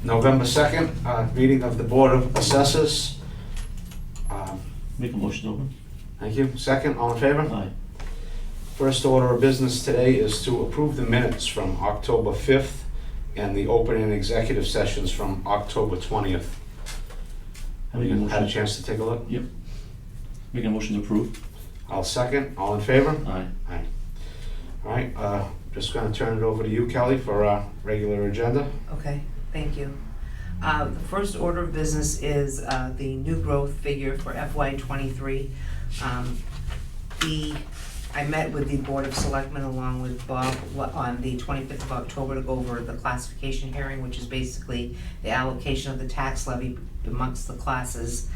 November 2nd, meeting of the Board of Assessors. Make a motion to open. Thank you. Second, all in favor? Aye. First order of business today is to approve the minutes from October 5th and the open and executive sessions from October 20th. Have you had a chance to take a look? Yep. Make a motion to approve. I'll second. All in favor? Aye. Aye. All right, just gonna turn it over to you, Kelly, for our regular agenda. Okay, thank you. The first order of business is the new growth figure for FY23. I met with the Board of Selectmen along with Bob on the 25th of October to go over the classification hearing, which is basically the allocation of the tax levy amongst the classes.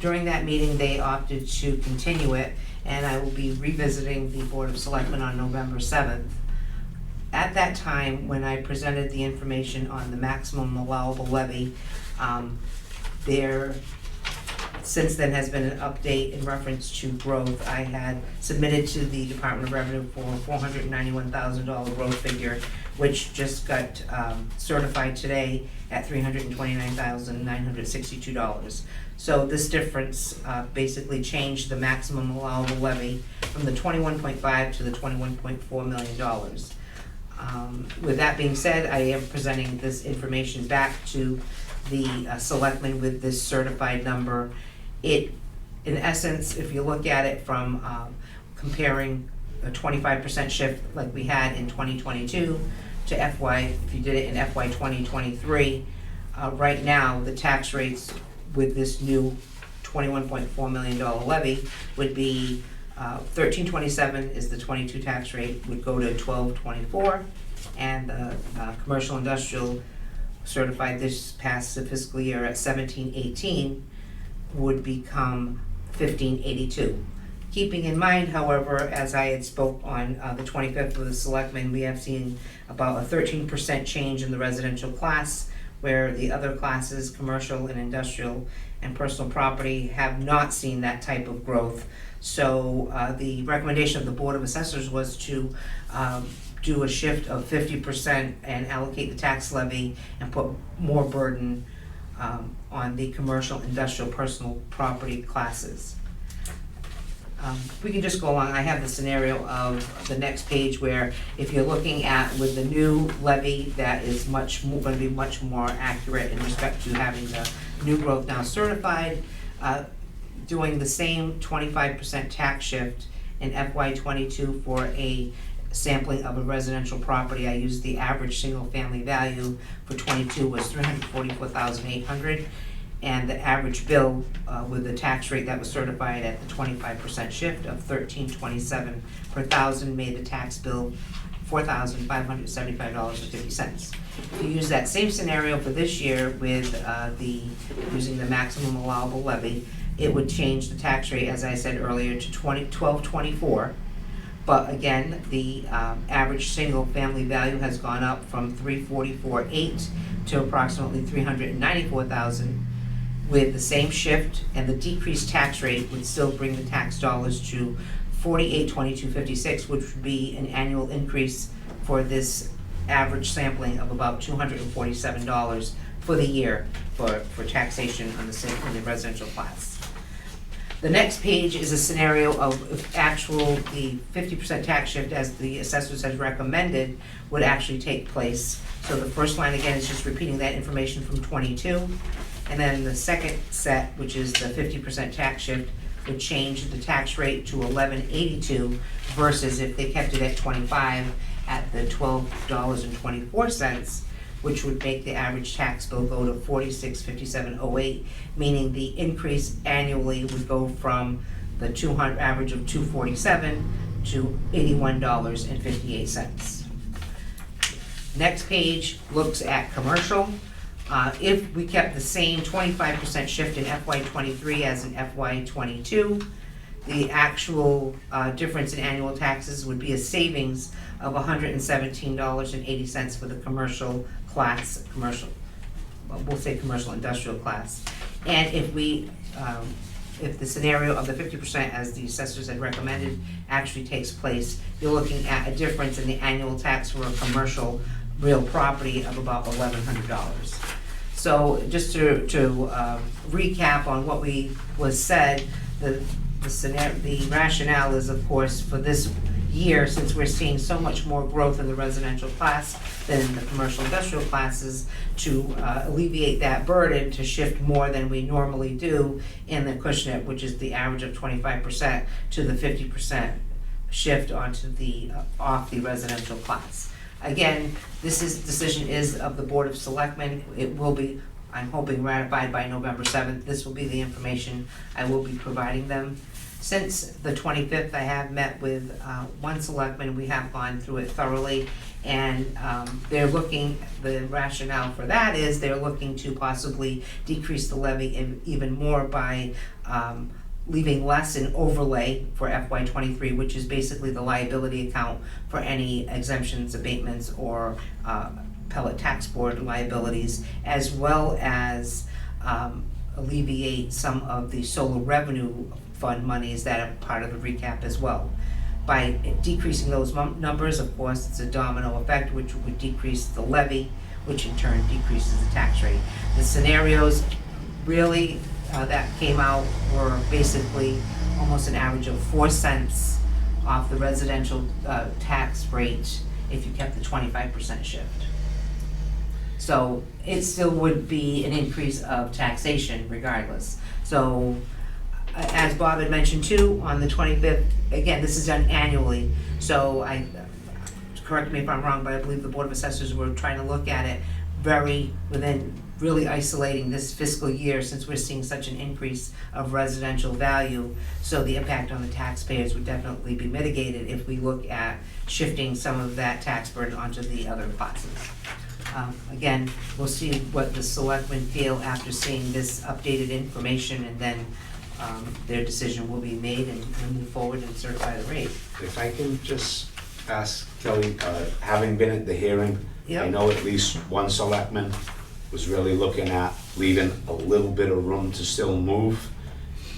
During that meeting, they opted to continue it, and I will be revisiting the Board of Selectmen on November 7th. At that time, when I presented the information on the maximum allowable levy, there since then has been an update in reference to growth. I had submitted to the Department of Revenue for $491,000 growth figure, which just got certified today at $329,962. So this difference basically changed the maximum allowable levy from the $21.5 to the $21.4 million. With that being said, I am presenting this information back to the selectmen with this certified number. It, in essence, if you look at it from comparing a 25% shift like we had in 2022 to if you did it in FY 2023, right now the tax rates with this new $21.4 million levy would be 1327 is the 22 tax rate, would go to 1224, and the commercial industrial certified this past fiscal year at 1718 would become 1582. Keeping in mind, however, as I had spoke on the 25th with the selectmen, we have seen about a 13% change in the residential class, where the other classes, commercial and industrial and personal property, have not seen that type of growth. So the recommendation of the Board of Assessors was to do a shift of 50% and allocate the tax levy and put more burden on the commercial, industrial, personal property classes. We can just go along. I have the scenario of the next page where if you're looking at with the new levy that is going to be much more accurate in respect to having the new growth now certified, doing the same 25% tax shift in FY22 for a sampling of a residential property. I used the average single family value for 22 was $344,800, and the average bill with the tax rate that was certified at the 25% shift of $1,327 per thousand made the tax bill $4,575.50. If you use that same scenario for this year with using the maximum allowable levy, it would change the tax rate, as I said earlier, to $1224. But again, the average single family value has gone up from $344,800 to approximately $394,000. With the same shift, and the decreased tax rate would still bring the tax dollars to $4822.56, which would be an annual increase for this average sampling of about $247 for the year for taxation on the residential class. The next page is a scenario of if the 50% tax shift as the assessors has recommended would actually take place. So the first line again is just repeating that information from 22. And then the second set, which is the 50% tax shift, would change the tax rate to $11.82 versus if they kept it at 25 at the $12.24, which would make the average tax bill go to $4657.08, meaning the increase annually would go from the average of $247 to $81.58. Next page looks at commercial. If we kept the same 25% shift in FY23 as in FY22, the actual difference in annual taxes would be a savings of $117.80 for the commercial class, we'll say commercial industrial class. And if the scenario of the 50% as the assessors had recommended actually takes place, you're looking at a difference in the annual tax for a commercial real property of about $1,100. So just to recap on what was said, the rationale is, of course, for this year, since we're seeing so much more growth in the residential class than in the commercial industrial classes, to alleviate that burden, to shift more than we normally do in the Acushnet, which is the average of 25%, to the 50% shift onto the off the residential class. Again, decision is of the Board of Selectmen. It will be, I'm hoping, ratified by November 7th. This will be the information I will be providing them. Since the 25th, I have met with one selectman. We have gone through it thoroughly, and they're looking, the rationale for that is they're looking to possibly decrease the levy even more by leaving less in overlay for FY23, which is basically the liability account for any exemptions, abatements, or appellate tax board liabilities, as well as alleviate some of the solar revenue fund monies that are part of the recap as well. By decreasing those numbers, of course, it's a domino effect, which would decrease the levy, which in turn decreases the tax rate. The scenarios really that came out were basically almost an average of 4 cents off the residential tax rate if you kept the 25% shift. So it still would be an increase of taxation regardless. So as Bob had mentioned too, on the 25th, again, this is done annually, so correct me if I'm wrong, but I believe the Board of Assessors were trying to look at it within really isolating this fiscal year, since we're seeing such an increase of residential value. So the impact on the taxpayers would definitely be mitigated if we look at shifting some of that tax burden onto the other classes. Again, we'll see what the selectmen feel after seeing this updated information, and then their decision will be made, and we'll move forward and certify the rate. If I can just ask Kelly, having been at the hearing, Yep. I know at least one selectman was really looking at leaving a little bit of room to still move.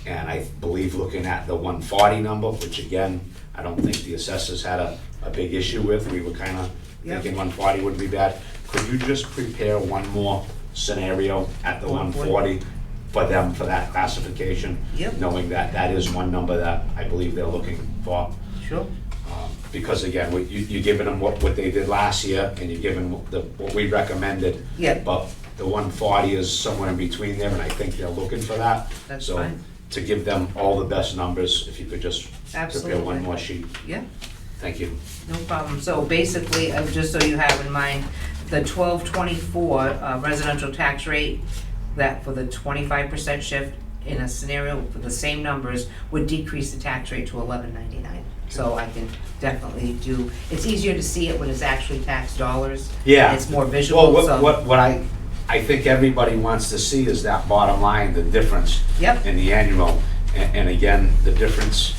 And I believe looking at the 140 number, which again, I don't think the assessors had a big issue with. We were kind of Yep. thinking 140 wouldn't be bad. Could you just prepare one more scenario at the 140 for them for that classification? Yep. Knowing that that is one number that I believe they're looking for. Sure. Because again, you're giving them what they did last year, and you're giving what we recommended. Yeah. But the 140 is somewhere in between there, and I think they're looking for that. That's So fine. to give them all the best numbers, if you could just prepare Absolutely. one more sheet. Yeah. Thank you. No problem. So basically, just so you have in mind, the 1224 residential tax rate, that for the 25% shift in a scenario for the same numbers would decrease the tax rate to $11.99. So I can definitely do, it's easier to see it when it's actually tax dollars. Yeah. It's more visual. Well, so- what I think everybody wants to see is that bottom line, the difference Yep. in the annual. And again, the difference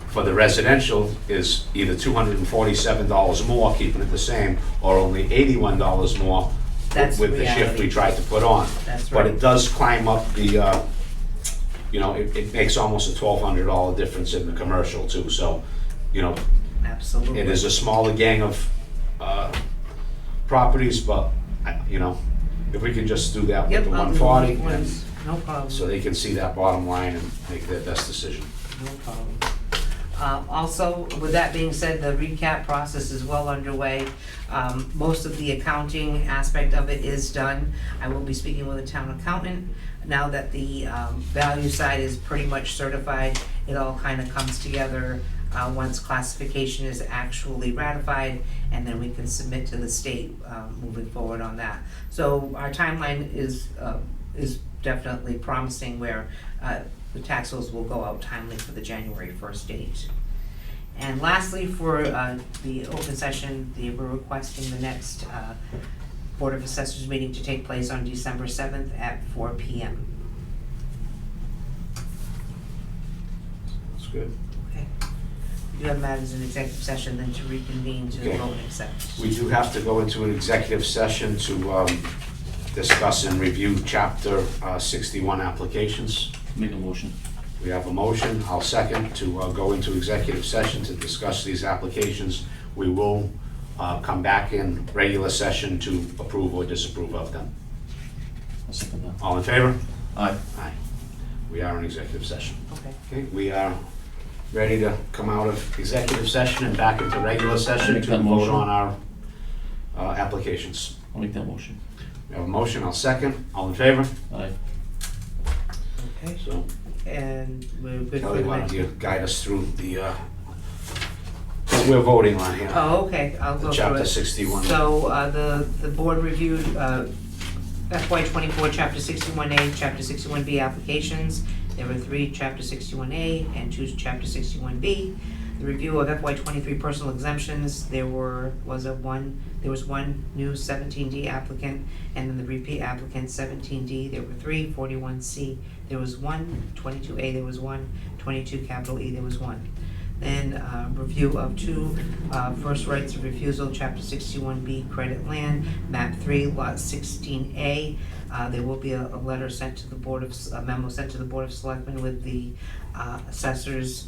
for the residential is either $247 more, keeping it the same, or only $81 more That's with the shift reality. we tried to put on. That's But right. it does climb up the, it makes almost a $1,200 difference in the commercial too. So, Absolutely. it is a smaller gang of properties, but, if we can just do that with Yep, the I'll do 140, the and ones. No problem. so they can see that bottom line and make their best decision. No problem. Also, with that being said, the recap process is well underway. Most of the accounting aspect of it is done. I will be speaking with a town accountant. Now that the value side is pretty much certified, it all kind of comes together once classification is actually ratified, and then we can submit to the state moving forward on that. So our timeline is definitely promising, where the tax bills will go out timely for the January 1st date. And lastly, for the open session, we're requesting the next Board of Assessors meeting to take place on December 7th at 4 p.m. That's good. Okay. We do have matters in executive session, then to reconvene to Okay. vote and accept. We do have to go into an executive session to discuss and review Chapter 61 applications. Make a motion. We have a motion, I'll second, to go into executive session to discuss these applications. We will come back in regular session to approve or disapprove of them. I'll second that. All in favor? Aye. Aye. We are in executive session. Okay. Okay, we are ready to come out of executive session and back into regular session Make to that vote motion. on our applications. I'll make that motion. We have a motion, I'll second. All in favor? Aye. Okay, So, and we're good for Kelly, the why don't next. you guide us through the, what we're voting on here? Oh, okay, I'll go The through chapter it. 61. So, the board reviewed, FY '24, Chapter 61A, Chapter 61B applications. There were 3 Chapter 61A and 2 Chapter 61B. The review of FY '23 personal exemptions, there was one new 17D applicant, and then the repeat applicant 17D, there were 3, 41C, there was 1, 22A, there was 1, 22 capital E, there was 1. Then review of 2 first rights of refusal, Chapter 61B, credit land, map 3, lot 16A. There will be a letter sent to the Board of, a memo sent to the Board of Selectmen with the assessors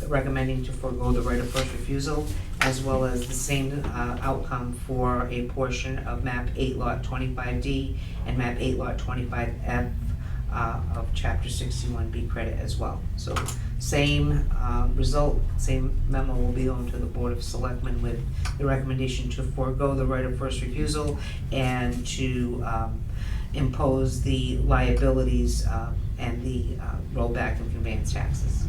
recommending to forego the right of first refusal, as well as the same outcome for a portion of map 8, lot 25D, and map 8, lot 25F of Chapter 61B credit as well. So same result, same memo will be on to the Board of Selectmen with the recommendation to forego the right of first refusal and to impose the liabilities and the rollback of conveyance taxes.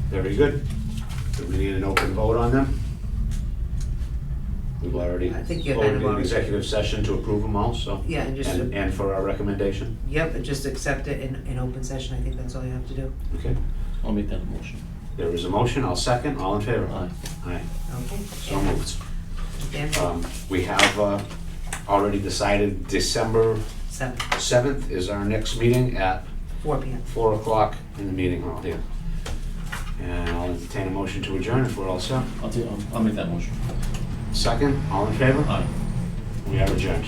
Very good. Do we need an open vote on them? We've already I think you voted had in already. executive session to approve them all, so. Yeah, and just, And for our recommendation? yep, and just accept it in open session. I think that's all you have to do. Okay. I'll make that motion. There is a motion, I'll second. All in favor? Aye. Aye. Okay. So moved. Dan, We have already decided December 7, 7th is our next meeting at 4 p.m. 4 o'clock in the meeting hall here. And I'll entertain a motion to adjourn if we're all set. I'll make that motion. Second, all in favor? Aye. We are adjourned.